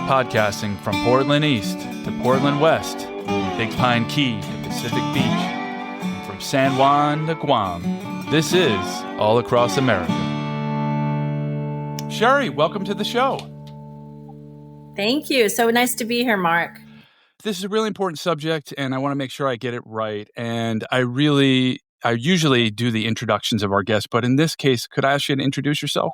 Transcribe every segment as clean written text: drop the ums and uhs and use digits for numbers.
Podcasting from Portland East to Portland West, from Big Pine Key to Pacific Beach, and from San Juan to Guam, this is All Across America. Shari, welcome to the show. Thank you. So nice to be here, Mark. This is a really important subject, and I want to make sure I get it right. And I usually do the introductions of our guests, but in this case, could I ask you to introduce yourself?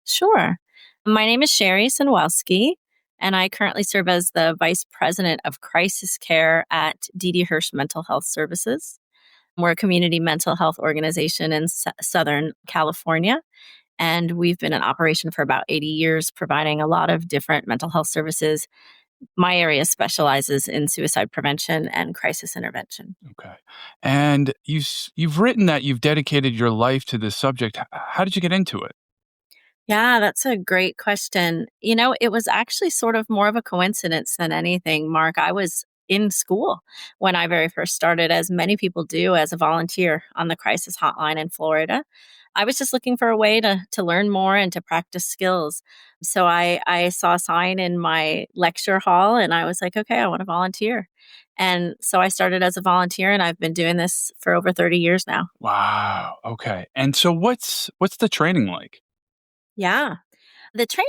Sure. My name is Shari Sinwelski, and I currently serve as the Vice President of Crisis Care at Didi Hirsch Mental Health Services. We're a community mental health organization in Southern California, and we've been in operation for about 80 years, providing a lot of different mental health services. My area specializes in suicide prevention and crisis intervention. Okay. And you've written that you've dedicated your life to this subject. How did you get into it? Yeah, that's a great question. It was actually sort of more of a coincidence than anything, Mark. I was in school when I very first started, as many people do, as a volunteer on the crisis hotline in Florida. I was just looking for a way to learn more and to practice skills. So I saw a sign in my lecture hall and I was like, okay, I want to volunteer. And so I started as a volunteer and I've been doing this for over 30 years now. Wow. Okay. And so what's the training like? Yeah. The training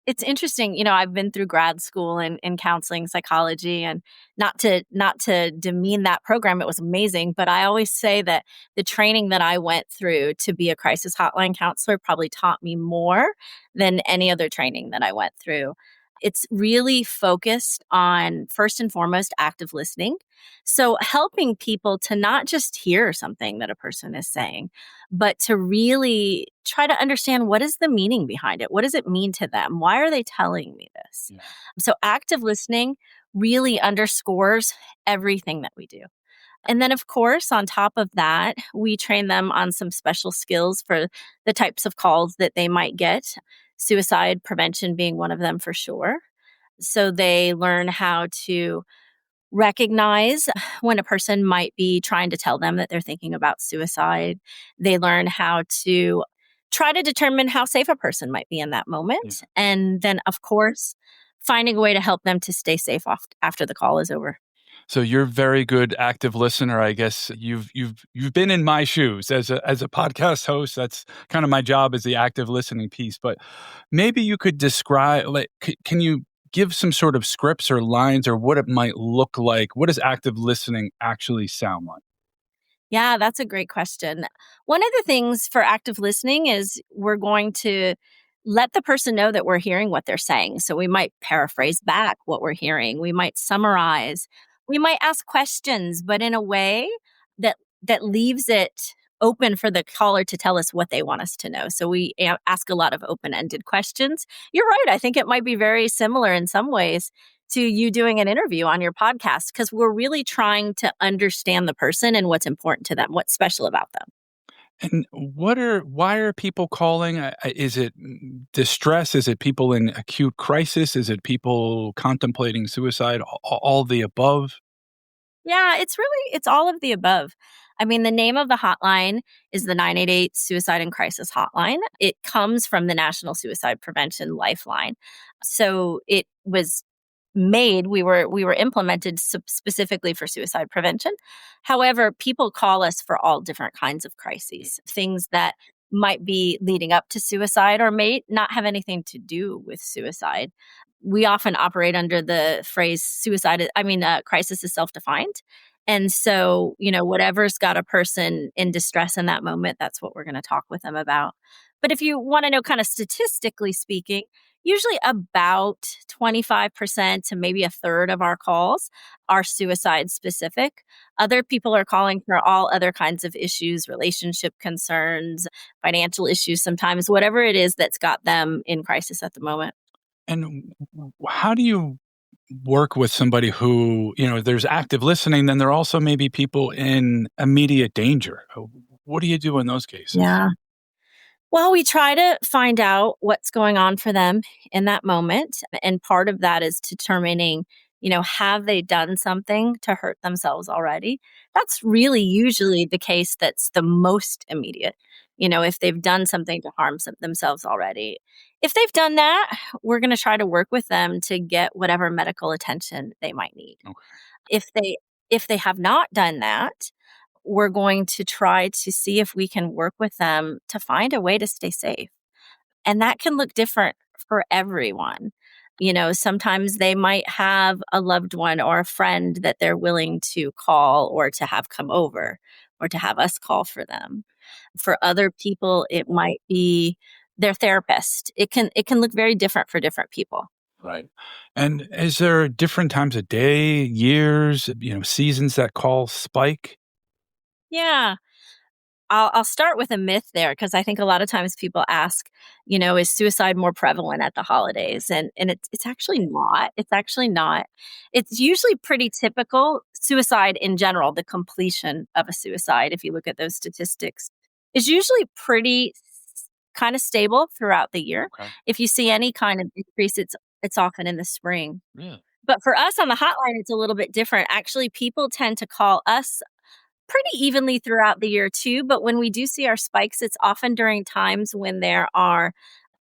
it's interesting. I've been through grad school in counseling psychology, and not to demean that program. It was amazing. But I always say that the training that I went through to be a crisis hotline counselor probably taught me more than any other training that I went through. It's really focused on, first and foremost, active listening. So helping people to not just hear something that a person is saying, but to really try to understand, what is the meaning behind it? What does it mean to them? Why are they telling me this? Yeah. So active listening really underscores everything that we do. And then, of course, on top of that, we train them on some special skills for the types of calls that they might get. Suicide prevention being one of them for sure. So they learn how to recognize when a person might be trying to tell them that they're thinking about suicide. They learn how to try to determine how safe a person might be in that moment. Yeah. And then, of course, finding a way to help them to stay safe after the call is over. So you're a very good active listener. I guess you've been in my shoes as a podcast host. That's kind of my job, is the active listening piece. But maybe you could describe, can you give some sort of scripts or lines or what it might look like? What does active listening actually sound like? Yeah, that's a great question. One of the things for active listening is we're going to let the person know that we're hearing what they're saying. So we might paraphrase back what we're hearing. We might summarize. We might ask questions, but in a way that leaves it open for the caller to tell us what they want us to know. So we ask a lot of open-ended questions. You're right. I think it might be very similar in some ways to you doing an interview on your podcast, because we're really trying to understand the person and what's important to them, what's special about them. And why are people calling? Is it distress? Is it people in acute crisis? Is it people contemplating suicide? All the above? Yeah, it's all of the above. I mean, the name of the hotline is the 988 Suicide and Crisis Hotline. It comes from the National Suicide Prevention Lifeline. So it was made, we were implemented specifically for suicide prevention. However, people call us for all different kinds of crises, things that might be leading up to suicide or may not have anything to do with suicide. We often operate under the phrase crisis is self-defined. And so, whatever's got a person in distress in that moment, that's what we're going to talk with them about. But if you want to know, kind of statistically speaking, usually about 25% to maybe a third of our calls are suicide specific. Other people are calling for all other kinds of issues, relationship concerns, financial issues, sometimes whatever it is that's got them in crisis at the moment. And how do you work with somebody who, there's active listening, then there are also maybe people in immediate danger? What do you do in those cases? Yeah. Well, we try to find out what's going on for them in that moment. And part of that is determining, have they done something to hurt themselves already? That's really usually the case that's the most immediate. if they've done something to harm themselves already. If they've done that, we're going to try to work with them to get whatever medical attention they might need. Okay. If they have not done that, we're going to try to see if we can work with them to find a way to stay safe. And that can look different for everyone. Sometimes they might have a loved one or a friend that they're willing to call or to have come over or to have us call for them. For other people, it might be their therapist. It can look very different for different people. Right. And is there different times of day, years, seasons that call spike? Yeah. I'll start with a myth there because I think a lot of times people ask, is suicide more prevalent at the holidays? And it's actually not. It's actually not. It's usually pretty typical. Suicide in general, the completion of a suicide, if you look at those statistics, is usually pretty kind of stable throughout the year. Okay. If you see any kind of decrease, it's often in the spring. Yeah. But for us on the hotline, it's a little bit different. Actually, people tend to call us pretty evenly throughout the year too, but when we do see our spikes, it's often during times when there are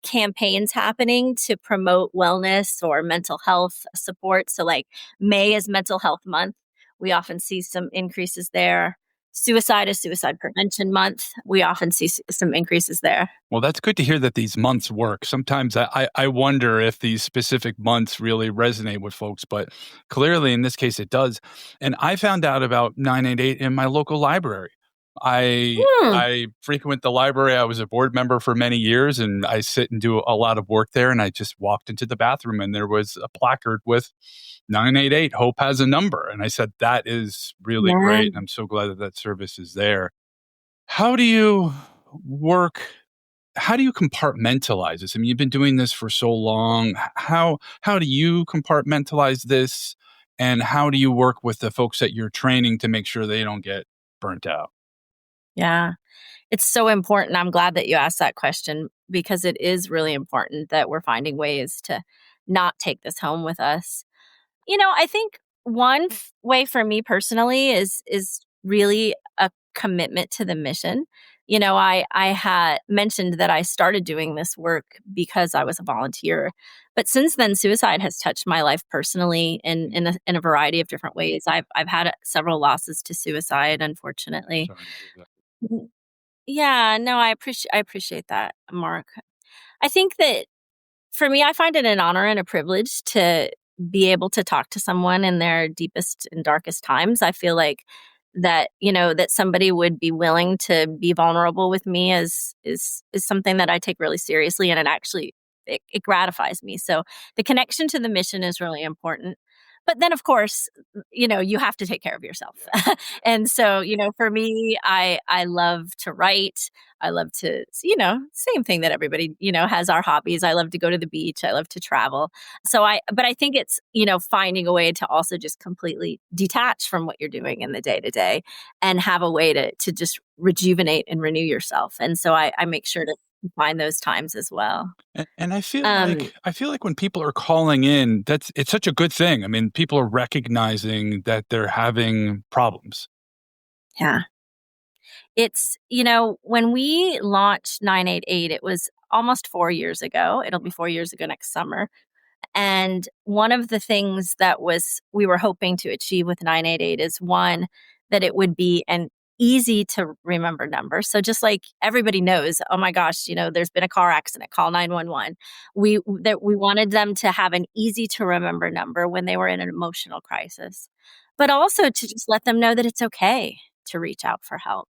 campaigns happening to promote wellness or mental health support. So like May is Mental Health Month. We often see some increases there. Suicide is Suicide Prevention Month. We often see some increases there. Well, that's good to hear that these months work. Sometimes I wonder if these specific months really resonate with folks, but clearly in this case it does. And I found out about 988 in my local library. I frequent the library. I was a board member for many years, and I sit and do a lot of work there. And I just walked into the bathroom, and there was a placard with 988, Hope has a number. And I said, that is really great. And I'm so glad that that service is there. How do you work? How do you compartmentalize this? I mean, you've been doing this for so long. How do you compartmentalize this? And how do you work with the folks that you're training to make sure they don't get burnt out? Yeah, it's so important. I'm glad that you asked that question because it is really important that we're finding ways to not take this home with us. I think one way for me personally is really a commitment to the mission. I had mentioned that I started doing this work because I was a volunteer, but since then, suicide has touched my life personally in a variety of different ways. I've had several losses to suicide, unfortunately. Sorry to hear that. Yeah, no, I appreciate that, Mark. I think that for me, I find it an honor and a privilege to be able to talk to someone in their deepest and darkest times. I feel like that, that somebody would be willing to be vulnerable with me is something that I take really seriously, and it gratifies me. So the connection to the mission is really important. But then, of course, you have to take care of yourself. Yeah. And so, for me, I love to write. I love to, same thing that everybody, has our hobbies. I love to go to the beach. I love to travel. But I think it's, finding a way to also just completely detach from what you're doing in the day to day and have a way to just rejuvenate and renew yourself. And so I make sure to find those times as well. And I feel like when people are calling in, it's such a good thing. I mean, people are recognizing that they're having problems. Yeah. It's, when we launched 988, it was almost 4 years ago. It'll be 4 years ago next summer. And one of the things that we were hoping to achieve with 988 is one, that it would be an easy to remember number. So just like everybody knows, oh my gosh, there's been a car accident, call 911. We wanted them to have an easy to remember number when they were in an emotional crisis, but also to just let them know that it's okay to reach out for help.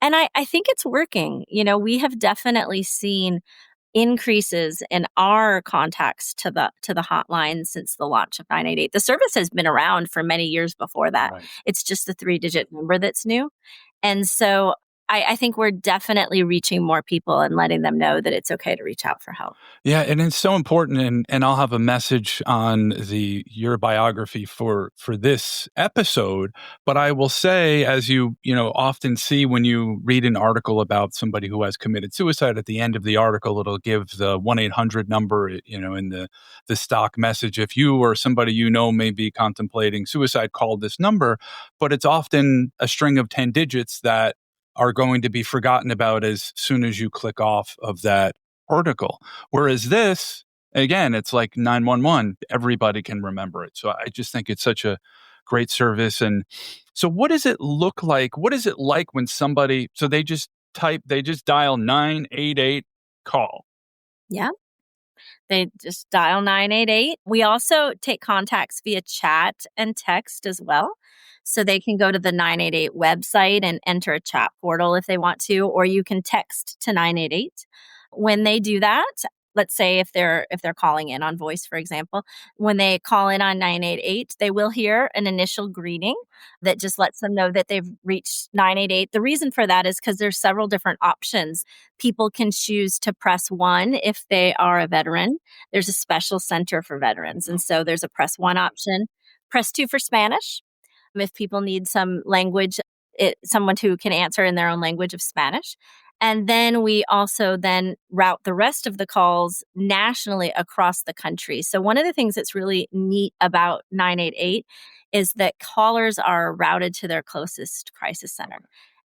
And I think it's working. We have definitely seen increases in our contacts to the hotline since the launch of 988. The service has been around for many years before that. Right. It's just the 3-digit number that's new. And so I think we're definitely reaching more people and letting them know that it's okay to reach out for help. Yeah, and it's so important, and I'll have a message on your biography for this episode. But I will say, as you often see when you read an article about somebody who has committed suicide, at the end of the article it'll give the 1-800 number, in the stock message. If you or somebody may be contemplating suicide, call this number. But it's often a string of 10 digits that are going to be forgotten about as soon as you click off of that article. Whereas this, again, it's like 911. Everybody can remember it. So I just think it's such a great service. And so what does it look like? What is it like when somebody, so they just dial 988 call? Yeah. They just dial 988. We also take contacts via chat and text as well. So they can go to the 988 website and enter a chat portal if they want to, or you can text to 988. When they do that, let's say if they're calling in on voice, for example, when they call in on 988, they will hear an initial greeting that just lets them know that they've reached 988. The reason for that is because there's several different options. People can choose to press 1 if they are a veteran. There's a special center for veterans, and so there's a press 1 option. Press 2 for Spanish. If people need some language, someone who can answer in their own language of Spanish. And then we also then route the rest of the calls nationally across the country. So one of the things that's really neat about 988 is that callers are routed to their closest crisis center.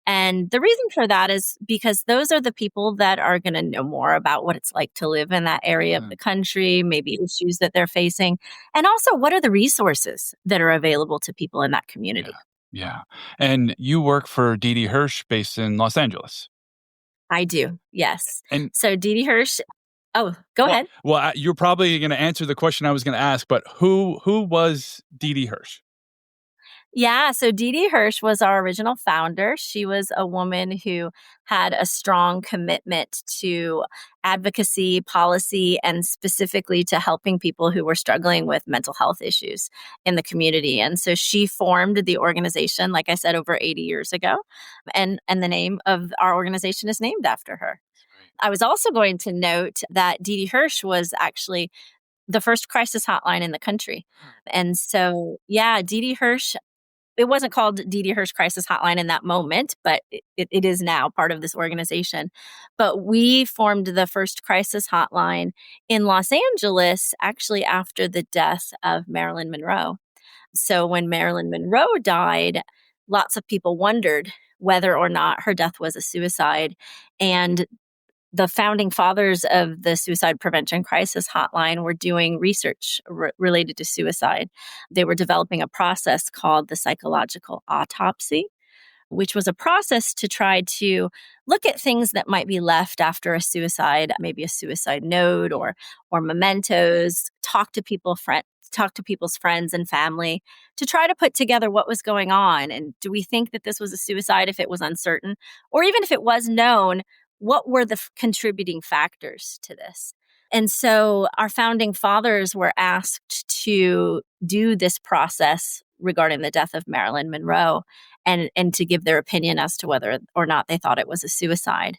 And the reason for that is because those are the people that are going to know more about what it's like to live in that area of the country, maybe issues that they're facing, and also what are the resources that are available to people in that community. Yeah. And you work for Didi Hirsch based in Los Angeles. I do, yes. And so Didi Hirsch, go ahead. Well, you're probably going to answer the question I was going to ask, but who was Didi Hirsch? Yeah, so Didi Hirsch was our original founder. She was a woman who had a strong commitment to advocacy, policy, and specifically to helping people who were struggling with mental health issues in the community. And so she formed the organization, like I said, over 80 years ago. And the name of our organization is named after her. I was also going to note that Didi Hirsch was actually the first crisis hotline in the country. And so, Didi Hirsch, it wasn't called Didi Hirsch Crisis Hotline in that moment, but it is now part of this organization. But we formed the first crisis hotline in Los Angeles, actually after the death of Marilyn Monroe. So when Marilyn Monroe died, lots of people wondered whether or not her death was a suicide. And the founding fathers of the Suicide Prevention Crisis Hotline were doing research related to suicide. They were developing a process called the psychological autopsy, which was a process to try to look at things that might be left after a suicide, maybe a suicide note or mementos, talk to people's friends and family to try to put together what was going on. And do we think that this was a suicide if it was uncertain? Or even if it was known, what were the contributing factors to this? And so our founding fathers were asked to do this process regarding the death of Marilyn Monroe and to give their opinion as to whether or not they thought it was a suicide.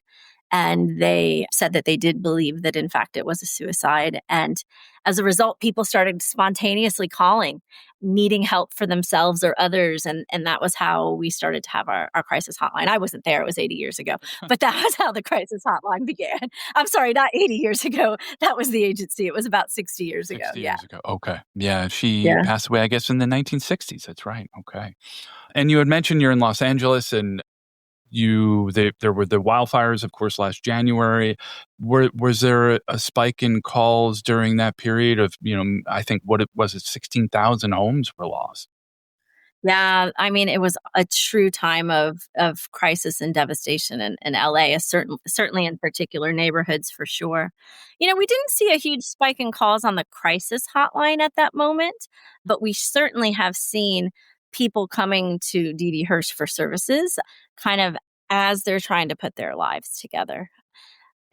And they said that they did believe that, in fact, it was a suicide. And as a result, people started spontaneously calling, needing help for themselves or others. And that was how we started to have our crisis hotline. I wasn't there. It was 80 years ago. But that was how the crisis hotline began. I'm sorry, not 80 years ago. That was the agency. It was about 60 years ago. 60 years ago. Okay. Yeah. She passed away, I guess, in the 1960s. That's right. Okay. And you had mentioned you're in Los Angeles and there were the wildfires, of course, last January. Was there a spike in calls during that period of, I think 16,000 homes were lost? Yeah, I mean, it was a true time of crisis and devastation in LA, certainly in particular neighborhoods for sure. We didn't see a huge spike in calls on the crisis hotline at that moment, but we certainly have seen people coming to Didi Hirsch for services kind of as they're trying to put their lives together.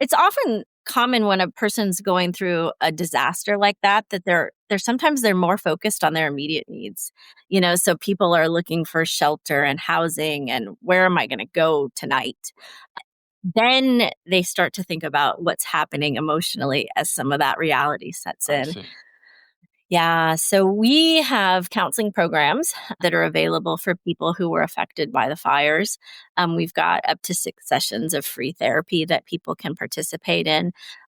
It's often common when a person's going through a disaster like that they're sometimes they're more focused on their immediate needs. So people are looking for shelter and housing and where am I going to go tonight? Then they start to think about what's happening emotionally as some of that reality sets in. Yeah, so we have counseling programs that are available for people who were affected by the fires. We've got up to 6 sessions of free therapy that people can participate in.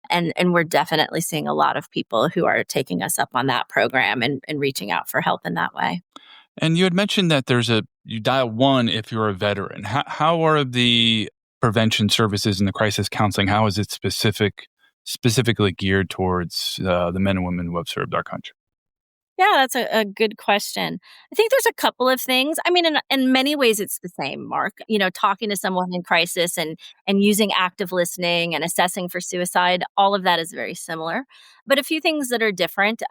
And we're definitely seeing a lot of people who are taking us up on that program and reaching out for help in that way. And you had mentioned that you dial 1 if you're a veteran. How are the prevention services and the crisis counseling, how is it specifically geared towards the men and women who have served our country? Yeah, that's a good question. I think there's a couple of things. I mean, in many ways, it's the same, Mark. Talking to someone in crisis and using active listening and assessing for suicide, all of that is very similar. But a few things that are different.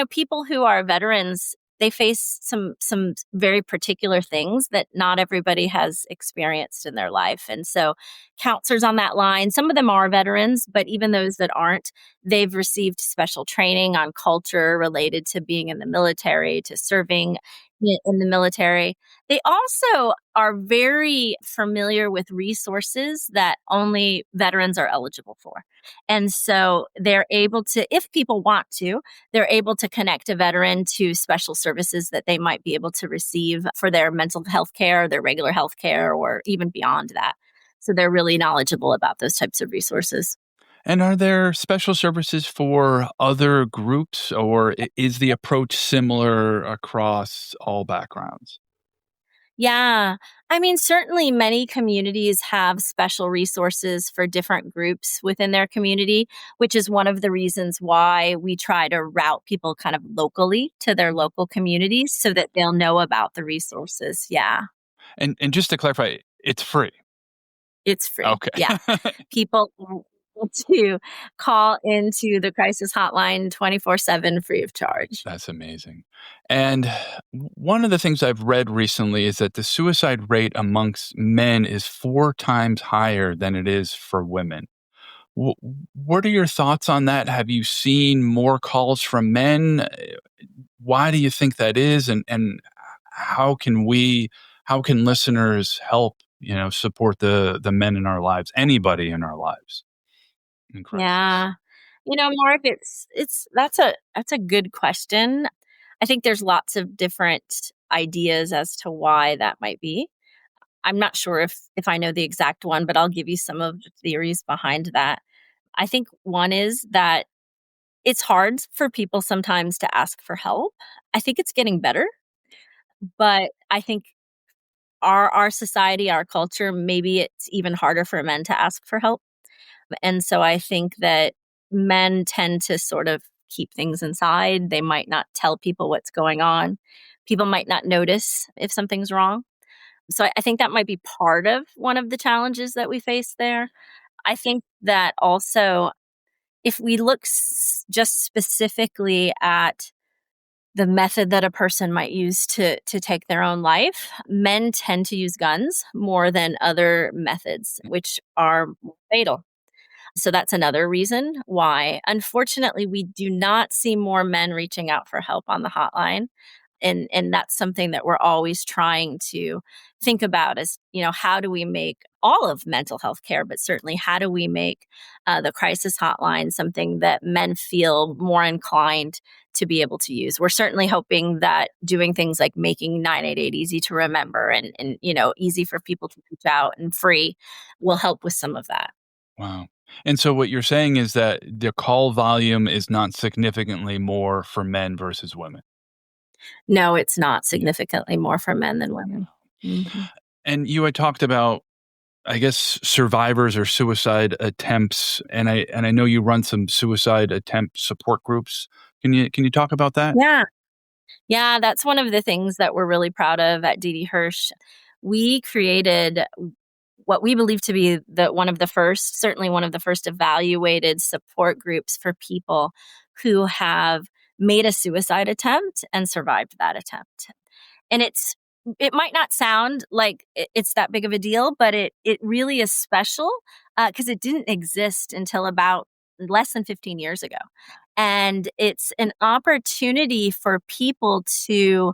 People who are veterans, they face some very particular things that not everybody has experienced in their life. And so counselors on that line, some of them are veterans, but even those that aren't, they've received special training on culture related to being in the military, to serving in the military. They also are very familiar with resources that only veterans are eligible for. And so they're able to, if people want to, they're able to connect a veteran to special services that they might be able to receive for their mental health care, their regular health care, or even beyond that. So they're really knowledgeable about those types of resources. And are there special services for other groups, or is the approach similar across all backgrounds? Yeah. I mean, certainly many communities have special resources for different groups within their community, which is one of the reasons why we try to route people kind of locally to their local communities so that they'll know about the resources. Yeah. And just to clarify, it's free. It's free. Okay. Yeah. People are able to call into the crisis hotline 24/7 free of charge. That's amazing. And one of the things I've read recently is that the suicide rate amongst men is 4 times higher than it is for women. Wh What are your thoughts on that? Have you seen more calls from men? Why do you think that is? And how can how can listeners help, support the men in our lives, anybody in our lives in crisis? Yeah. Mark, that's a good question. I think there's lots of different ideas as to why that might be. I'm not sure if I know the exact one, but I'll give you some of the theories behind that. I think one is that it's hard for people sometimes to ask for help. I think it's getting better, but I think our society, our culture, maybe it's even harder for men to ask for help. And so I think that men tend to sort of keep things inside. They might not tell people what's going on. People might not notice if something's wrong. So I think that might be part of one of the challenges that we face there. I think that also, if we look just specifically at the method that a person might use to take their own life, men tend to use guns more than other methods, which are fatal. So that's another reason why, unfortunately, we do not see more men reaching out for help on the hotline. And that's something that we're always trying to think about is, how do we make all of mental health care, but certainly how do we make the crisis hotline something that men feel more inclined to be able to use? We're certainly hoping that doing things like making 988 easy to remember and easy for people to reach out and free will help with some of that. Wow. And so what you're saying is that the call volume is not significantly more for men versus women? No, it's not Yeah. significantly more for men than women. Mhm. And you had talked about, I guess, survivors or suicide attempts, and I know you run some suicide attempt support groups. Can you talk about that? Yeah. Yeah, that's one of the things that we're really proud of at Didi Hirsch. We created what we believe to be one of the first, certainly one of the first evaluated support groups for people who have made a suicide attempt and survived that attempt. And it might not sound like it's that big of a deal, but it really is special because it didn't exist until about less than 15 years ago. And it's an opportunity for people to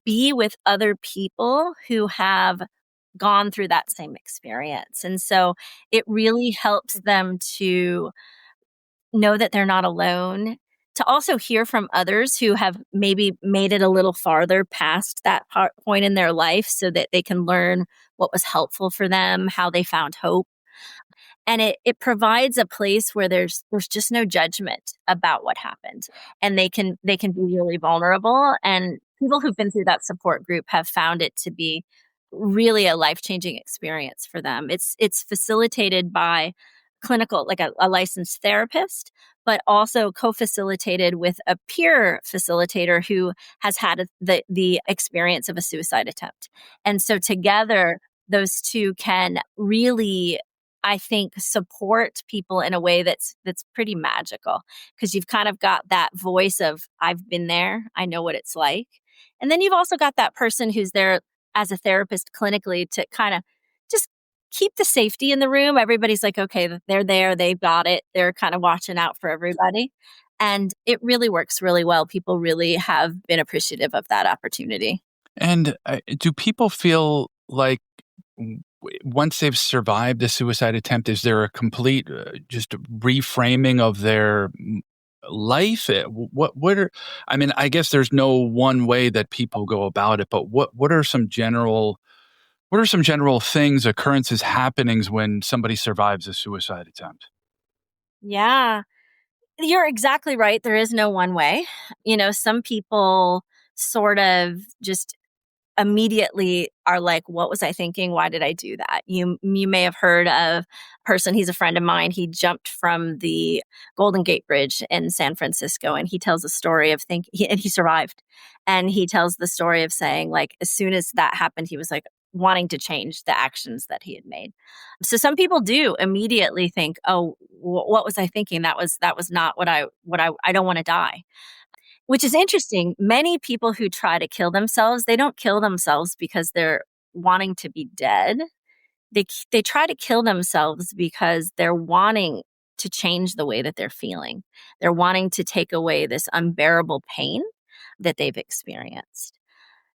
be with other people who have gone through that same experience. And so it really helps them to know that they're not alone, to also hear from others who have maybe made it a little farther past that point in their life so that they can learn what was helpful for them, how they found hope. And it provides a place where there's just no judgment about what happened. And they can be really vulnerable and people who've been through that support group have found it to be really a life-changing experience for them. It's facilitated by clinical, like a licensed therapist, but also co-facilitated with a peer facilitator who has had the experience of a suicide attempt. And so together, those two can really, I think, support people in a way that's pretty magical, because you've kind of got that voice of, I've been there, I know what it's like. And then you've also got that person who's there as a therapist clinically to kind of just keep the safety in the room. Everybody's like, okay, they're there, they've got it. They're kind of watching out for everybody. And it really works really well. People really have been appreciative of that opportunity. And do people feel like once they've survived a suicide attempt, is there a complete just reframing of their life? What are, I mean, I guess there's no one way that people go about it, but what are some general things, occurrences, happenings when somebody survives a suicide attempt? Yeah, you're exactly right. There is no one way. Some people sort of just immediately are like, what was I thinking? Why did I do that? You may have heard of a person, he's a friend of mine. He jumped from the Golden Gate Bridge in San Francisco, and he tells a story of and he survived. And he tells the story of saying, like, as soon as that happened, he was like wanting to change the actions that he had made. So some people do immediately think, oh, what was I thinking? That was not what I don't want to die. Which is interesting. Many people who try to kill themselves, they don't kill themselves because they're wanting to be dead. They try to kill themselves because they're wanting to change the way that they're feeling. They're wanting to take away this unbearable pain that they've experienced.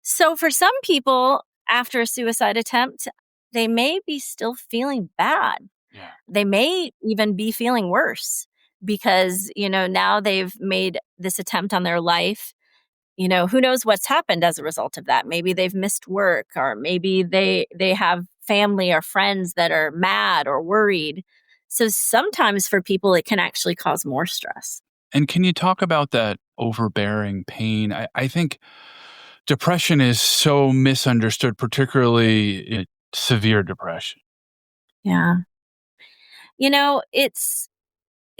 So for some people, after a suicide attempt, they may be still feeling bad. Yeah. They may even be feeling worse because, now they've made this attempt on their life. Who knows what's happened as a result of that? Maybe they've missed work, or maybe they have family or friends that are mad or worried. So sometimes for people, it can actually cause more stress. And can you talk about that overbearing pain? I think depression is so misunderstood, particularly severe depression. Yeah.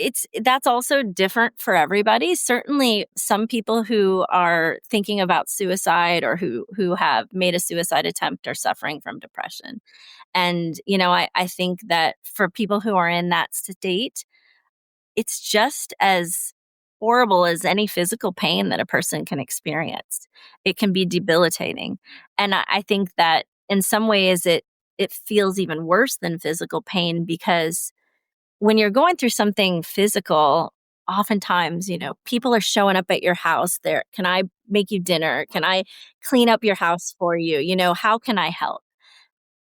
It's that's also different for everybody. Certainly some people who are thinking about suicide or who have made a suicide attempt are suffering from depression. And, I think that for people who are in that state, it's just as horrible as any physical pain that a person can experience. It can be debilitating. And I think that in some ways it feels even worse than physical pain, because when you're going through something physical, oftentimes, people are showing up at your house. There, can I make you dinner? Can I clean up your house for you? How can I help?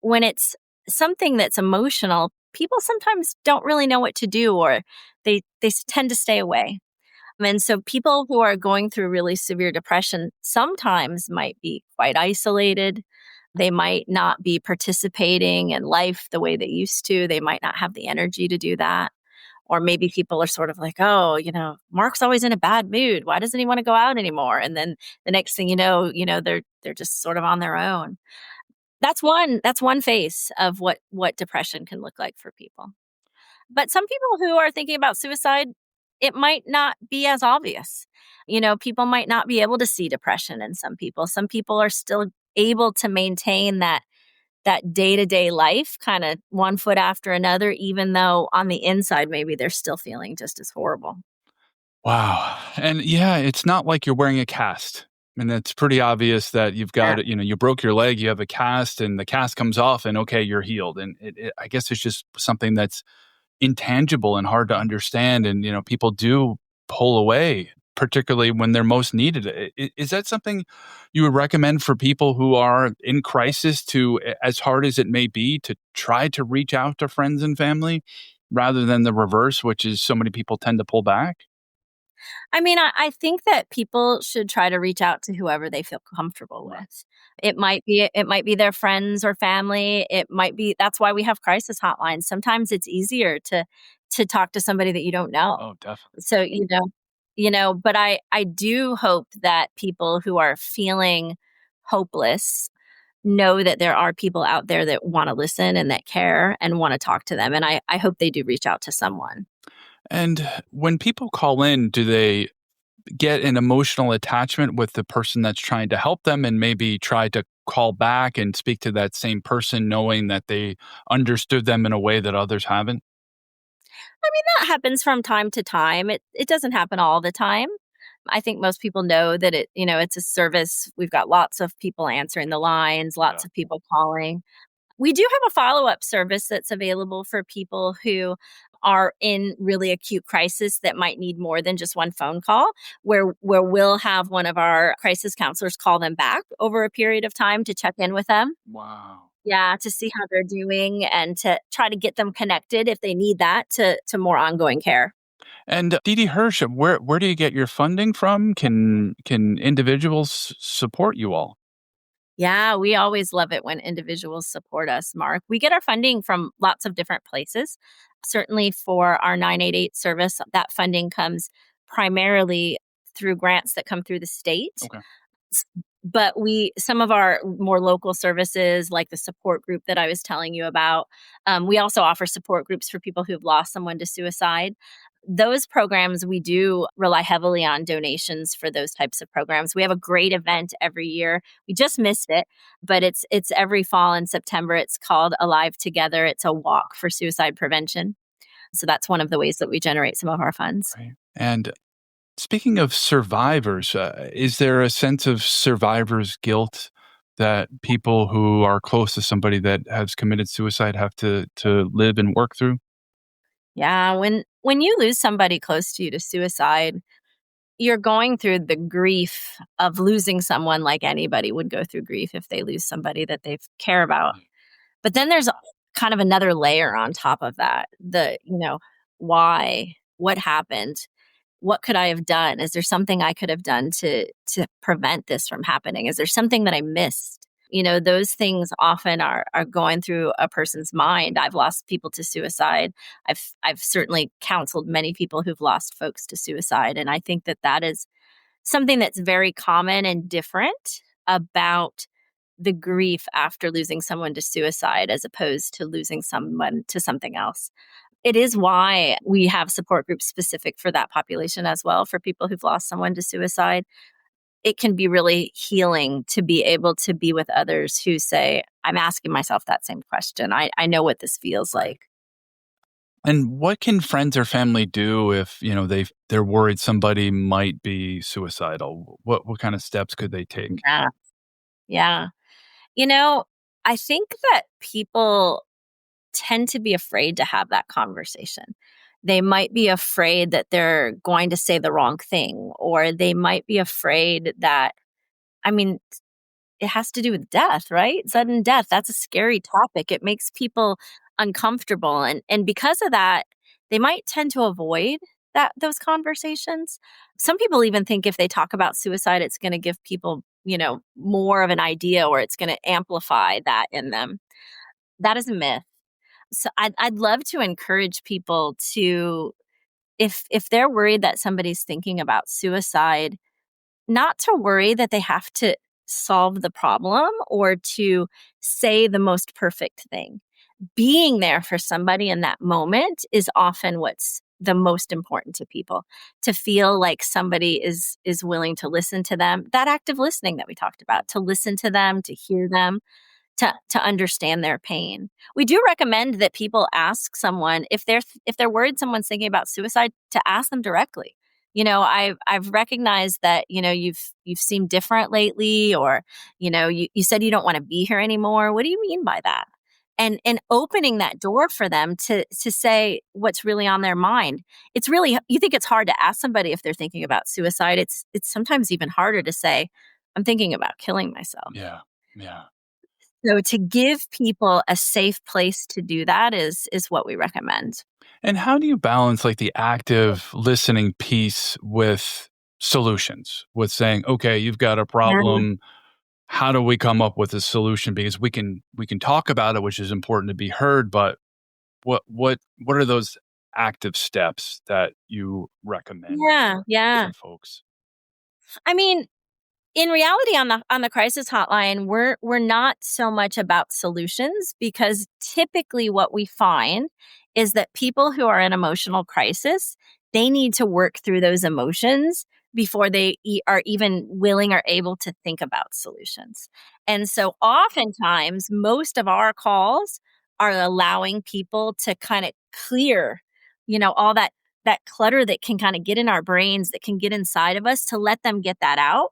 When it's something that's emotional, people sometimes don't really know what to do, or they tend to stay away. And so people who are going through really severe depression sometimes might be quite isolated. They might not be participating in life the way they used to. They might not have the energy to do that. Or maybe people are sort of like, oh, Mark's always in a bad mood. Why doesn't he want to go out anymore? And then the next thing they're just sort of on their own. That's one face of what depression can look like for people. But some people who are thinking about suicide, it might not be as obvious. People might not be able to see depression in some people. Some people are still able to maintain that day-to-day life, kind of one foot after another, even though on the inside maybe they're still feeling just as horrible. Wow. And yeah, it's not like you're wearing a cast. I mean, it's pretty obvious that you've Yeah. got it. You broke your leg, you have a cast, and the cast comes off, and okay, you're healed. And I guess it's just something that's intangible and hard to understand. And, people do pull away, particularly when they're most needed. Is that something you would recommend for people who are in crisis, to, as hard as it may be, to try to reach out to friends and family rather than the reverse, which is so many people tend to pull back? I mean, I think that people should try to reach out to whoever they feel comfortable Right. with. It might be their friends or family. It might be, that's why we have crisis hotlines. Sometimes it's easier to talk to somebody that you don't know. Oh, definitely. So, But I do hope that people who are feeling hopeless know that there are people out there that want to listen and that care and want to talk to them. And I hope they do reach out to someone. And when people call in, do they get an emotional attachment with the person that's trying to help them and maybe try to call back and speak to that same person knowing that they understood them in a way that others haven't? I mean, that happens from time to time. It doesn't happen all the time. I think most people know that it's a service. We've got lots of people answering the lines, lots Yeah. of people calling. We do have a follow-up service that's available for people who are in really acute crisis that might need more than just one phone call, where we'll have one of our crisis counselors call them back over a period of time to check in with them. Wow. Yeah, to see how they're doing and to try to get them connected if they need that to more ongoing care. And Didi Hirsch, where do you get your funding from? Can individuals support you all? Yeah, we always love it when individuals support us, Mark. We get our funding from lots of different places. Certainly for our 988 service, that funding comes primarily through grants that come through the state. Okay. S- But some of our more local services, like the support group that I was telling you about, we also offer support groups for people who've lost someone to suicide. Those programs, we do rely heavily on donations for those types of programs. We have a great event every year. We just missed it, but it's every fall in September. It's called Alive Together. It's a walk for suicide prevention. So that's one of the ways that we generate some of our funds. Right. And speaking of survivors, is there a sense of survivor's guilt that people who are close to somebody that has committed suicide have to live and work through? Yeah, when you lose somebody close to you to suicide, you're going through the grief of losing someone like anybody would go through grief if they lose somebody that they care about. But then there's kind of another layer on top of that. Why? What happened? What could I have done? Is there something I could have done to prevent this from happening? Is there something that I missed? Those things often are going through a person's mind. I've lost people to suicide. I've certainly counseled many people who've lost folks to suicide, and I think that is something that's very common and different about the grief after losing someone to suicide as opposed to losing someone to something else. It is why we have support groups specific for that population as well, for people who've lost someone to suicide. It can be really healing to be able to be with others who say, I'm asking myself that same question. I know what this feels like. And what can friends or family do if, they're worried somebody might be suicidal? What kind of steps could they take? Yeah. Yeah. You know, I think that people tend to be afraid to have that conversation. They might be afraid that they're going to say the wrong thing, or they might be afraid that, I mean, it has to do with death, right? Sudden death. That's a scary topic. It makes people uncomfortable. And because of that, they might tend to avoid those conversations. Some people even think if they talk about suicide, it's going to give people, more of an idea, or it's going to amplify that in them. That is a myth. So I'd love to encourage people to, if they're worried that somebody's thinking about suicide, not to worry that they have to solve the problem or to say the most perfect thing. Being there for somebody in that moment is often what's the most important to people. To feel like somebody is willing to listen to them. That active listening that we talked about, to listen to them, to hear them, to understand their pain. We do recommend that people ask someone if they're worried someone's thinking about suicide, to ask them directly. I've recognized that you've seemed different lately, or you said you don't want to be here anymore. What do you mean by that? And opening that door for them to say what's really on their mind. It's really, you think it's hard to ask somebody if they're thinking about suicide. It's sometimes even harder to say, I'm thinking about killing myself. Yeah. Yeah. So to give people a safe place to do that is what we recommend. And how do you balance like the active listening piece with solutions, with saying, okay, you've got a Yeah. problem. How do we come up with a solution? Because we can talk about it, which is important to be heard, but what are those active steps that you recommend Yeah, for yeah. folks? I mean, in reality, on the crisis hotline, we're not so much about solutions, because typically what we find is that people who are in emotional crisis, they need to work through those emotions before they are even willing or able to think about solutions. And so oftentimes most of our calls are allowing people to kind of clear, all that clutter that can kind of get in our brains, that can get inside of us, to let them get that out.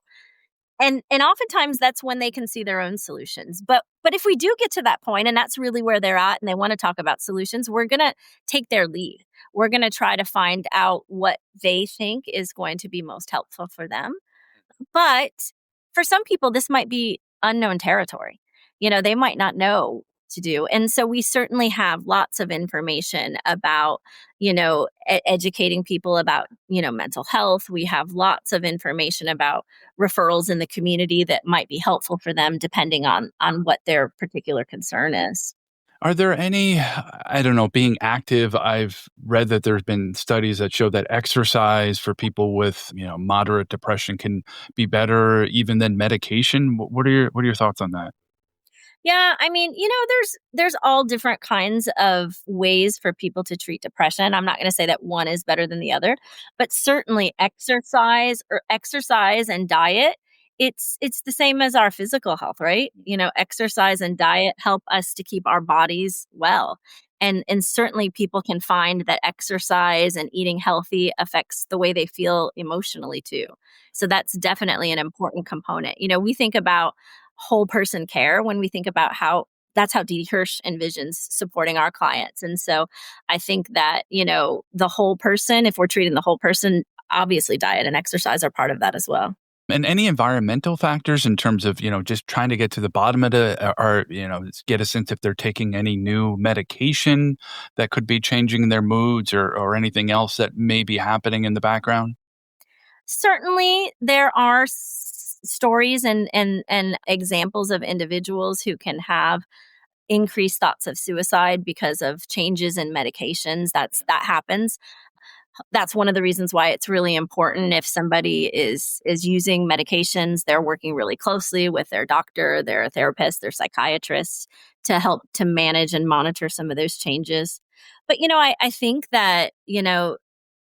And oftentimes that's when they can see their own solutions. But if we do get to that point, and that's really where they're at, and they want to talk about solutions, we're going to take their lead. We're going to try to find out what they think is going to be most helpful for them. But for some people, this might be unknown territory. They might not know to do. And so we certainly have lots of information about, educating people about, mental health. We have lots of information about referrals in the community that might be helpful for them depending on what their particular concern is. Are there any, I don't know, being active? I've read that there's been studies that show that exercise for people with, moderate depression can be better even than medication. What are your thoughts on that? Yeah, I mean, there's all different kinds of ways for people to treat depression. I'm not going to say that one is better than the other, but certainly exercise and diet, it's the same as our physical health, right? Exercise and diet help us to keep our bodies well. And certainly people can find that exercise and eating healthy affects the way they feel emotionally too. So that's definitely an important component. We think about whole person care when we think about how that's how Didi Hirsch envisions supporting our clients. And so I think that, the whole person, if we're treating the whole person, obviously diet and exercise are part of that as well. And any environmental factors in terms of, just trying to get to the bottom of it, or, get a sense if they're taking any new medication that could be changing their moods, or anything else that may be happening in the background? Certainly, there are stories and examples of individuals who can have increased thoughts of suicide because of changes in medications. That happens. That's one of the reasons why it's really important, if somebody is using medications, they're working really closely with their doctor, their therapist, their psychiatrist, to help to manage and monitor some of those changes. But I think that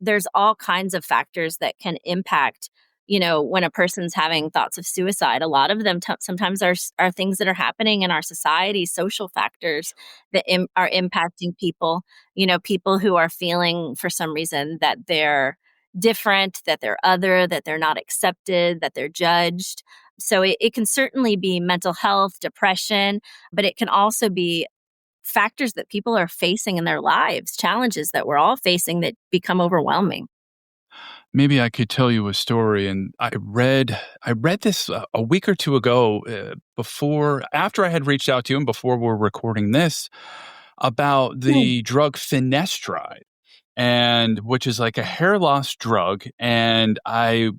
there's all kinds of factors that can impact, when a person's having thoughts of suicide. A lot of them sometimes are things that are happening in our society, social factors that are impacting people. People who are feeling for some reason that they're different, that they're other, that they're not accepted, that they're judged. So it can certainly be mental health, depression, but it can also be factors that people are facing in their lives, challenges that we're all facing that become overwhelming. Maybe I could tell you a story. And I read this a week or two ago, after I had reached out to you and before we're recording this, about Hmm. the drug finasteride, and which is like a hair loss drug. And I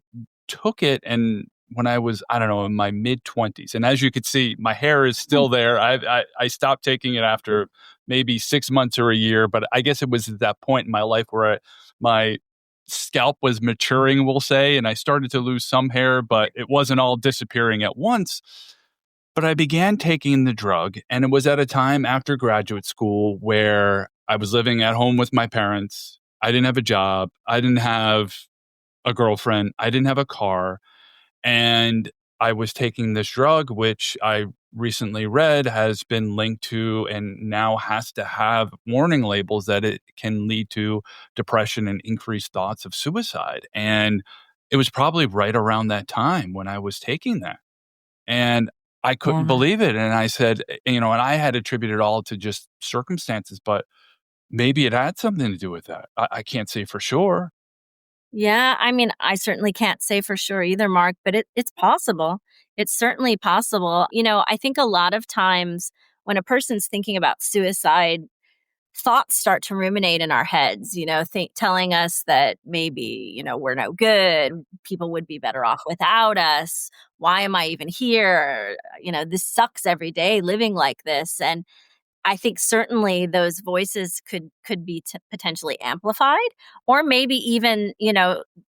took it, and when I was, I don't know, in my mid-20s, and as you could see, my hair is Hmm. still there. I stopped taking it after maybe 6 months or a year, but I guess it was at that point in my life where my scalp was maturing, we'll say, and I started to lose some hair, but it wasn't all disappearing at once. But I began taking the drug, and it was at a time after graduate school where I was living at home with my parents. I didn't have a job. I didn't have a girlfriend. I didn't have a car. And I was taking this drug, which I recently read has been linked to and now has to have warning labels that it can lead to depression and increased thoughts of suicide. And it was probably right around that time when I was taking that. And I couldn't Yeah. believe it. And I said, and I had attributed it all to just circumstances, but maybe it had something to do with that. I can't say for sure. Yeah, I mean, I certainly can't say for sure either, Mark, but it's possible. It's certainly possible. I think a lot of times when a person's thinking about suicide, thoughts start to ruminate in our heads, telling us that maybe, we're no good, people would be better off without us. Why am I even here? This sucks every day living like this. I think certainly those voices could be potentially amplified, or maybe even,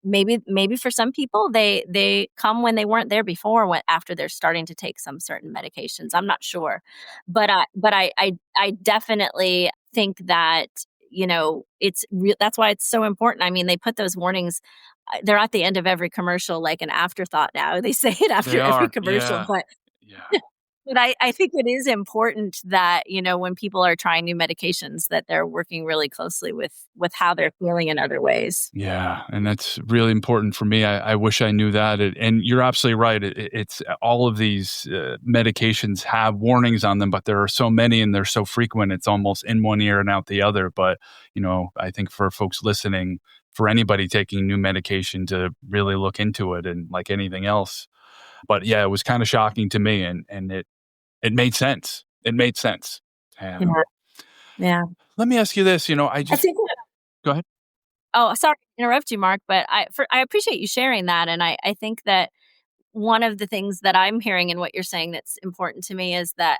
maybe for some people they come when they weren't there before, when after they're starting to take some certain medications. I'm not sure, but I definitely think that that's why it's so important. I mean, they put those warnings. They're at the end of every commercial, like an afterthought. Now they say it They after every are. commercial, Yeah. but Yeah. but I think it is important that, when people are trying new medications, that they're working really closely with how they're feeling in other ways. Yeah, and that's really important for me. I wish I knew that. And you're absolutely right. It's all of these medications have warnings on them, but there are so many and they're so frequent. It's almost in one ear and out the other. But I think for folks listening, for anybody taking new medication, to really look into it, and like anything else. But yeah, it was kind of shocking to me, and it made sense. It made sense. Yeah. And Yeah. let me ask you this. I I just think go ahead. Oh, sorry to interrupt you, Mark, but I appreciate you sharing that, and I think that one of the things that I'm hearing in what you're saying that's important to me is that,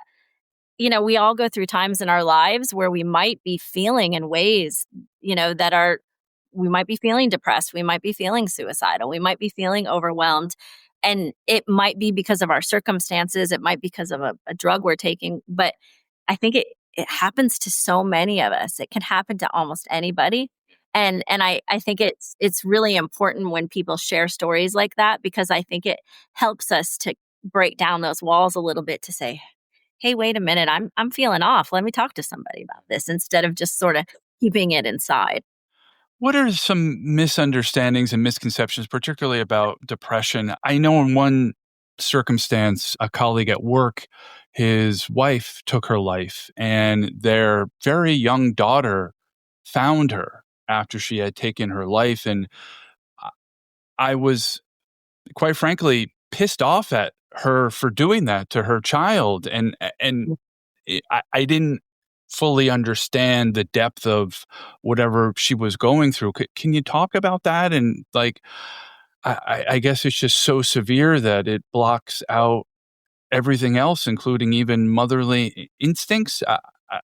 we all go through times in our lives where we might be feeling in ways, that are we might be feeling depressed, we might be feeling suicidal, we might be feeling overwhelmed, and it might be because of our circumstances, it might be because of a drug we're taking, but I think it happens to so many of us. It can happen to almost anybody. And I think it's really important when people share stories like that, because I think it helps us to break down those walls a little bit, to say, "Hey, wait a minute, I'm feeling off. Let me talk to somebody about this," instead of just sort of keeping it inside. What are some misunderstandings and misconceptions, particularly about depression? I know in one circumstance, a colleague at work, his wife took her life, and their very young daughter found her after she had taken her life. And I I was, quite frankly, pissed off at her for doing that to her child. And I didn't fully understand the depth of whatever she was going through. Can you talk about that? And like, I guess it's just so severe that it blocks out everything else, including even motherly instincts.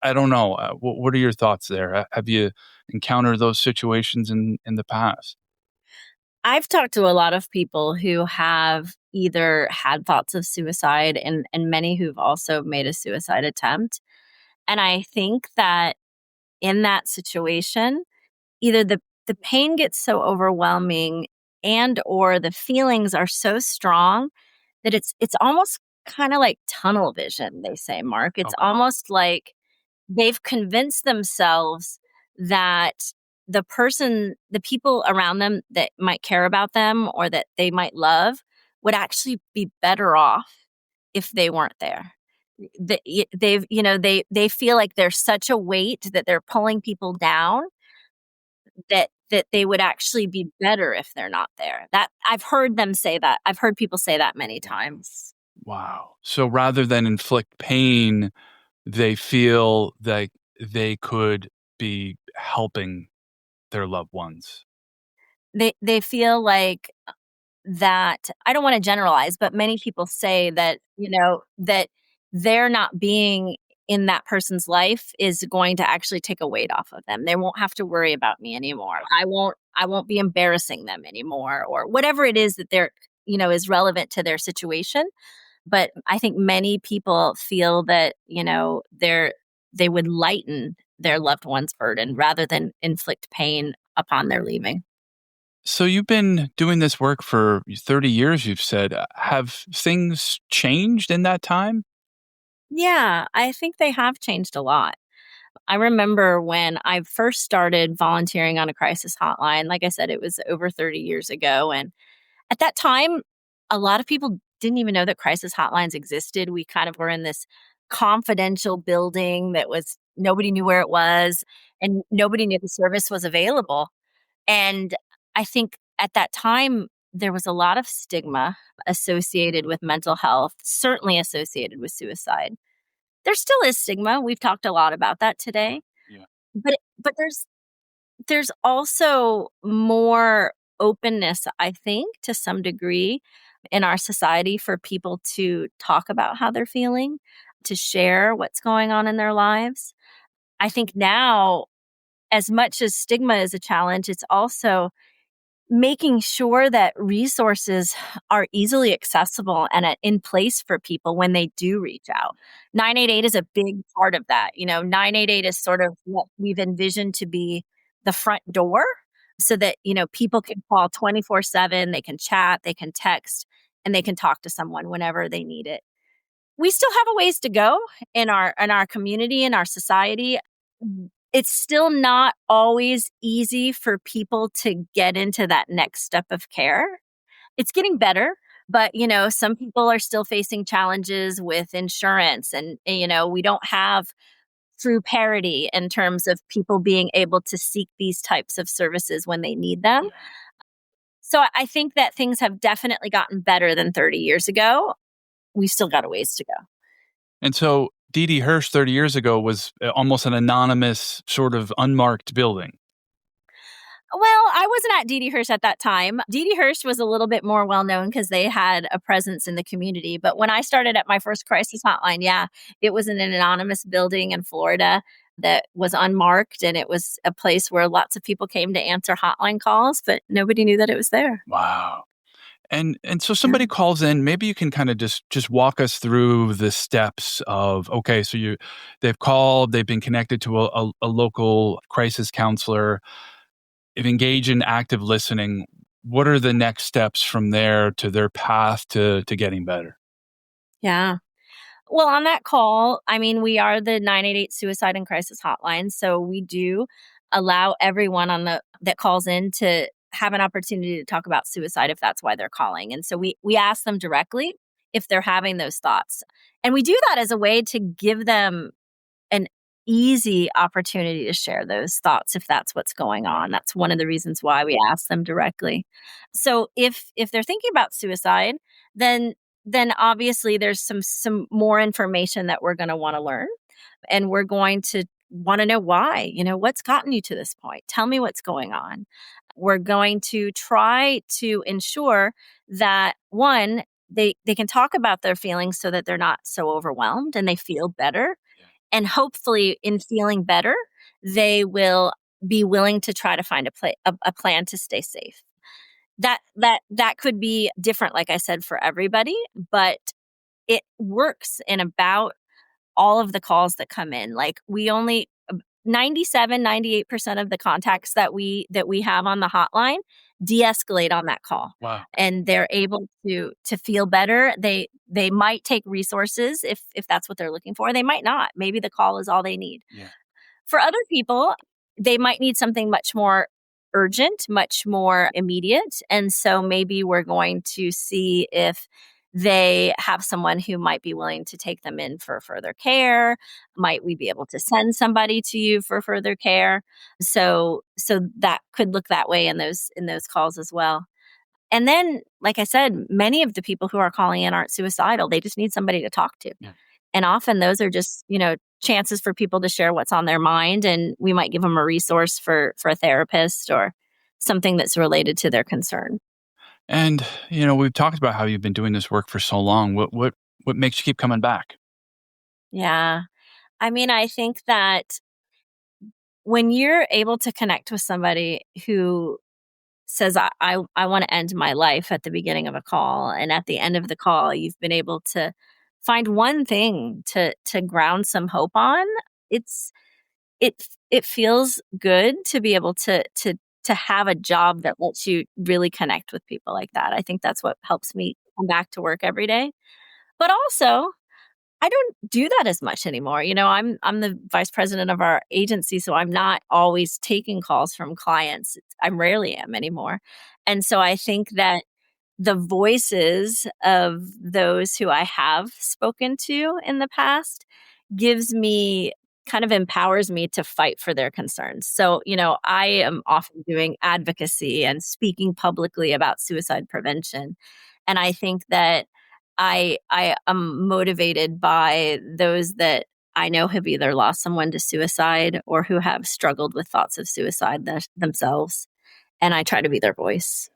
I don't know. What are your thoughts there? Have you encountered those situations in the past? I've talked to a lot of people who have either had thoughts of suicide, and many who've also made a suicide attempt. And I think that in that situation, either the pain gets so overwhelming, and or the feelings are so strong that it's almost kind of like tunnel vision, they say, Mark. It's Okay. almost like they've convinced themselves that the people around them that might care about them or that they might love would actually be better off if they weren't there. They feel like there's such a weight that they're pulling people down, that they would actually be better if they're not there. That I've heard them say that. I've heard people say that many times. Wow. So rather than inflict pain, they feel like they could be helping their loved ones. They feel like that. I don't want to generalize, but many people say that, that they're not being in that person's life is going to actually take a weight off of them. They won't have to worry about me anymore. I won't be embarrassing them anymore, or whatever it is that they're, is relevant to their situation. But I think many people feel that, they would lighten their loved one's burden rather than inflict pain upon their leaving. So you've been doing this work for 30 years, you've said. Have things changed in that time? Yeah, I think they have changed a lot. I remember when I first started volunteering on a crisis hotline. Like I said, it was over 30 years ago. And at that time, a lot of people didn't even know that crisis hotlines existed. We kind of were in this confidential building that was, nobody knew where it was, and nobody knew the service was available. And I think at that time, there was a lot of stigma associated with mental health, certainly associated with suicide. There still is stigma. We've talked a lot about that Yeah. today. Yeah. But there's also more openness, I think, to some degree in our society for people to talk about how they're feeling. to share what's going on in their lives. I think now, as much as stigma is a challenge, it's also making sure that resources are easily accessible and in place for people when they do reach out. 988 is a big part of that. 988 is sort of what we've envisioned to be the front door so that, people can call 24/7, they can chat, they can text, and they can talk to someone whenever they need it. We still have a ways to go in our community, in our society. It's still not always easy for people to get into that next step of care. It's getting better, but some people are still facing challenges with insurance, and we don't have true parity in terms of people being able to seek these types of services when they need them. So I think that things have definitely gotten better than 30 years ago. We've still got a ways to go. And so Didi Hirsch 30 years ago was almost an anonymous, sort of unmarked building. Well, I wasn't at Didi Hirsch at that time. Didi Hirsch was a little bit more well-known because they had a presence in the community. But when I started at my first crisis hotline, yeah, it was in an anonymous building in Florida that was unmarked. And it was a place where lots of people came to answer hotline calls, but nobody knew that it was there. Wow. And so somebody calls in, maybe you can kind of just walk us through the steps of, okay, so they've called, they've been connected to a local crisis counselor, they've engaged in active listening. What are the next steps from there to their path to getting better? Yeah. Well, on that call, we are the 988 suicide and crisis hotline. So we do allow everyone that calls in to have an opportunity to talk about suicide if that's why they're calling. And so we ask them directly if they're having those thoughts. And we do that as a way to give them an easy opportunity to share those thoughts if that's what's going on. That's one of the reasons why we ask them directly. So if they're thinking about suicide, then obviously there's some more information that we're going to want to learn, and we're going to want to know why. What's gotten you to this point? Tell me what's going on. We're going to try to ensure that, one, they can talk about their feelings so that they're not so overwhelmed and they feel better. And hopefully in feeling better, they will be willing to try to find a plan to stay safe. That could be different, like I said, for everybody, but it works in about all of the calls that come in. Like, we only 98% of the contacts that we have on the hotline de-escalate on that call. Wow. And they're able to feel better. They might take resources if that's what they're looking for. They might not. Maybe the call is all they need. Yeah. For other people, they might need something much more urgent, much more immediate. And so maybe we're going to see if they have someone who might be willing to take them in for further care. Might we be able to send somebody to you for further care? So that could look that way in those calls as well. And then, like I said, many of the people who are calling in aren't suicidal. They just need somebody to talk to. Yeah. And often those are just, chances for people to share what's on their mind. And we might give them a resource for a therapist or something that's related to their concern. And, we've talked about how you've been doing this work for so long. What makes you keep coming back? Yeah. I think that when you're able to connect with somebody who says, I want to end my life at the beginning of a call, and at the end of the call, you've been able to find one thing to ground some hope on, it feels good to be able to have a job that lets you really connect with people like that. I think that's what helps me come back to work every day. But also, I don't do that as much anymore. I'm the vice president of our agency, so I'm not always taking calls from clients. I rarely am anymore. And so I think that the voices of those who I have spoken to in the past kind of empowers me to fight for their concerns. So, I am often doing advocacy and speaking publicly about suicide prevention. And I think that I am motivated by those that I know have either lost someone to suicide or who have struggled with thoughts of suicide themselves. And I try to be their voice.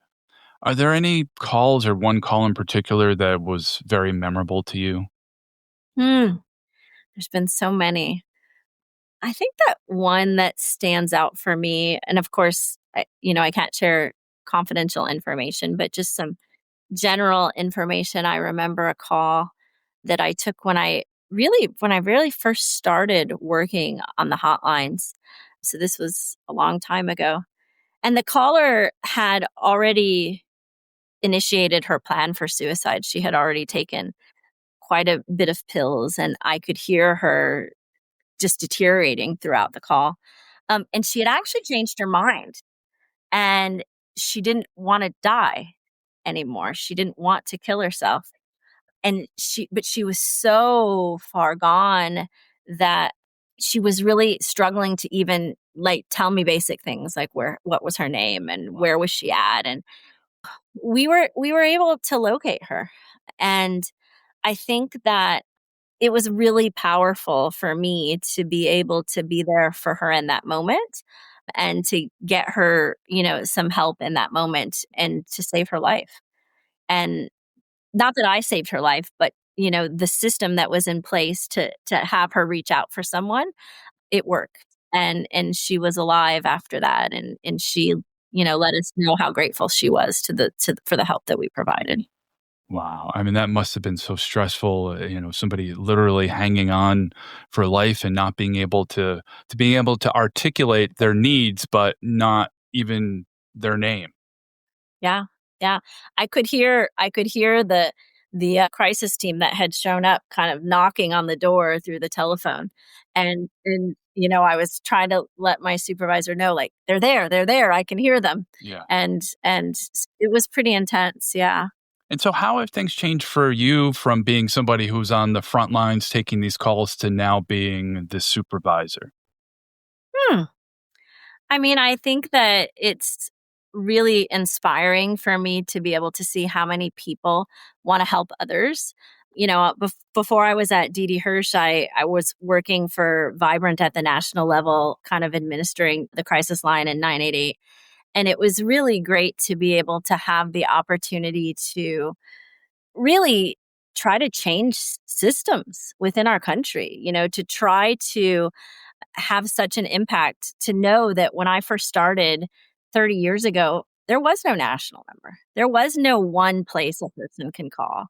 Are there any calls or one call in particular that was very memorable to you? There's been so many. I think that one that stands out for me, and of course, I can't share confidential information, but just some general information. I remember a call that I took when I really first started working on the hotlines. So this was a long time ago. And the caller had already initiated her plan for suicide. She had already taken quite a bit of pills, and I could hear her just deteriorating throughout the call. And she had actually changed her mind, and she didn't want to die anymore. She didn't want to kill herself. But she was so far gone that she was really struggling to even like tell me basic things like what was her name and where was she at. And we were able to locate her. And I think that it was really powerful for me to be able to be there for her in that moment and to get her, some help in that moment and to save her life. And not that I saved her life, but, the system that was in place to have her reach out for someone, it worked. And she was alive after that, and she, let us know how grateful she was for the help that we provided. Wow. I mean, that must have been so stressful, somebody literally hanging on for life and not being able to being able to articulate their needs, but not even their name. Yeah, yeah. I could hear the crisis team that had shown up kind of knocking on the door through the telephone. And I was trying to let my supervisor know, like, they're there, I can hear them. Yeah. And it was pretty intense, yeah. And so how have things changed for you from being somebody who's on the front lines taking these calls to now being the supervisor? Hmm. I mean, I think that it's really inspiring for me to be able to see how many people want to help others. Before I was at Didi Hirsch, I was working for Vibrant at the national level, kind of administering the crisis line in 988. And it was really great to be able to have the opportunity to really try to change systems within our country, to try to have such an impact, to know that when I first started 30 years ago, there was no national number. There was no one place a person can call.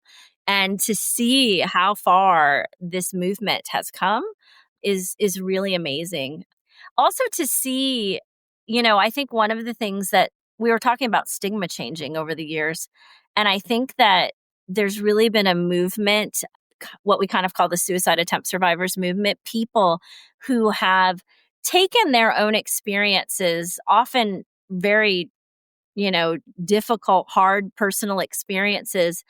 And to see how far this movement has come is really amazing. Also to see, I think one of the things that we were talking about stigma changing over the years, and I think that there's really been a movement, what we kind of call the suicide attempt survivors movement, people who have taken their own experiences, often very, difficult, hard personal experiences,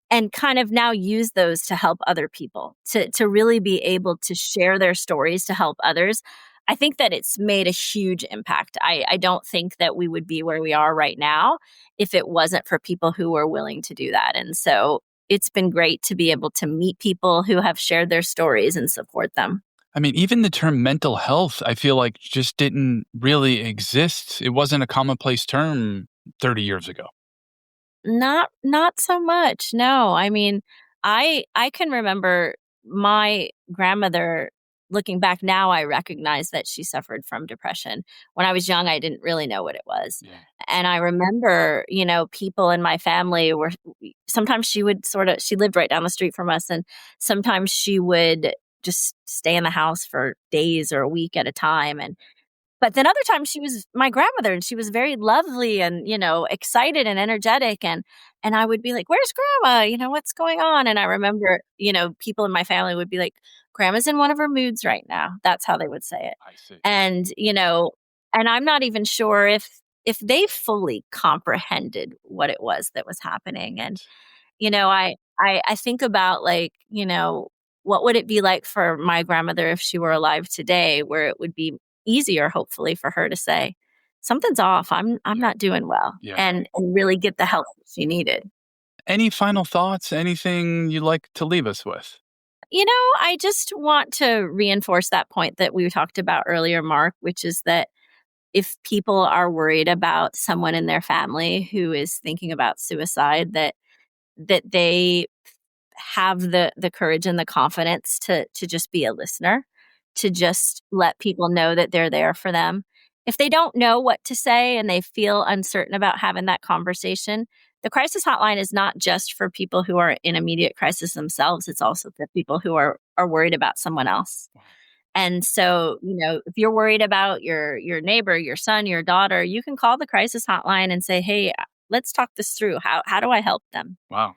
and kind of now use those to help other people, to really be able to share their stories to help others. I think that it's made a huge impact. I don't think that we would be where we are right now if it wasn't for people who were willing to do that. And so it's been great to be able to meet people who have shared their stories and support them. I mean, even the term mental health, I feel like just didn't really exist. It wasn't a commonplace term 30 years ago. Not so much, no. I mean, I can remember my grandmother. Looking back now, I recognize that she suffered from depression. When I was young, I didn't really know what it was. Yeah. And I remember, people in my family were sometimes she lived right down the street from us, and sometimes she would just stay in the house for days or a week at a time. But then other times she was my grandmother, and she was very lovely and, excited and energetic, and I would be like, "Where's grandma? What's going on?" And I remember, people in my family would be like, "Grandma's in one of her moods right now." That's how they would say it. I see. And, and I'm not even sure if they fully comprehended what it was that was happening. And, I think about, like, what would it be like for my grandmother if she were alive today, where it would be easier, hopefully, for her to say, "Something's off. I'm not doing well," Yeah. and really get the help she needed. Any final thoughts? Anything you'd like to leave us with? I just want to reinforce that point that we talked about earlier, Mark, which is that if people are worried about someone in their family who is thinking about suicide, that they have the courage and the confidence to just be a listener, to just let people know that they're there for them. If they don't know what to say and they feel uncertain about having that conversation, the crisis hotline is not just for people who are in immediate crisis themselves. It's also for people who are worried about someone else. And so, if you're worried about your neighbor, your son, your daughter, you can call the crisis hotline and say, "Hey, let's talk this through. How do I help them?" Wow.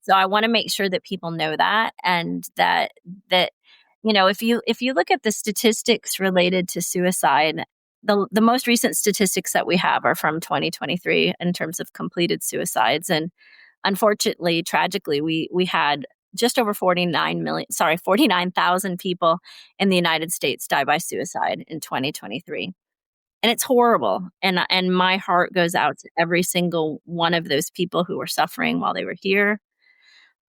So I want to make sure that people know that, and that if you look at the statistics related to suicide, the most recent statistics that we have are from 2023 in terms of completed suicides, and unfortunately, tragically, we had just over 49,000 people in the United States die by suicide in 2023. And it's horrible. And my heart goes out to every single one of those people who were suffering while they were here,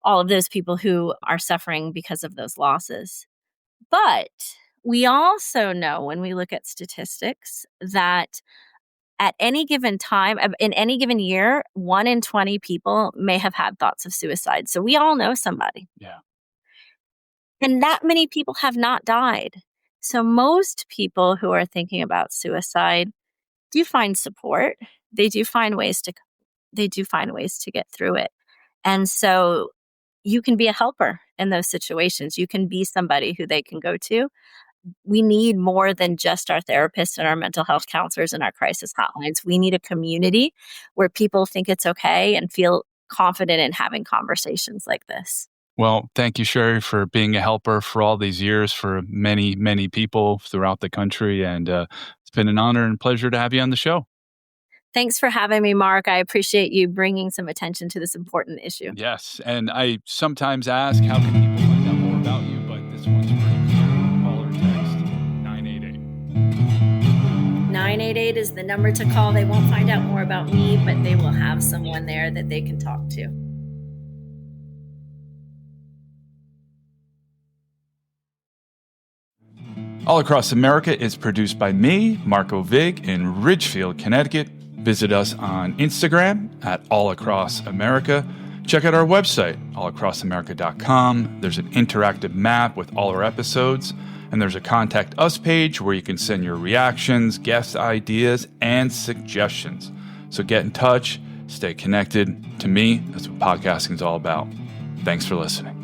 all of those people who are suffering because of those losses. But we also know, when we look at statistics, that at any given time, in any given year, 1 in 20 people may have had thoughts of suicide. So we all know somebody. Yeah. And that many people have not died. So most people who are thinking about suicide do find support. They do find ways to get through it. And so you can be a helper in those situations. You can be somebody who they can go to. We need more than just our therapists and our mental health counselors and our crisis hotlines. We need a community where people think it's okay and feel confident in having conversations like this. Well, thank you, Shari, for being a helper for all these years for many, many people throughout the country. And it's been an honor and pleasure to have you on the show. Thanks for having me, Mark. I appreciate you bringing some attention to this important issue. Yes. And I sometimes ask, how can people find out more about you? But this one's pretty clear. Call or text 988. 988 is the number to call. They won't find out more about me, but they will have someone there that they can talk to. All Across America is produced by me, Marco Vig, in Ridgefield, Connecticut. Visit us on Instagram at All Across America. Check out our website, allacrossamerica.com. There's an interactive map with all our episodes, and there's a Contact Us page where you can send your reactions, guest ideas, and suggestions. So get in touch, stay connected. To me, that's what podcasting is all about. Thanks for listening.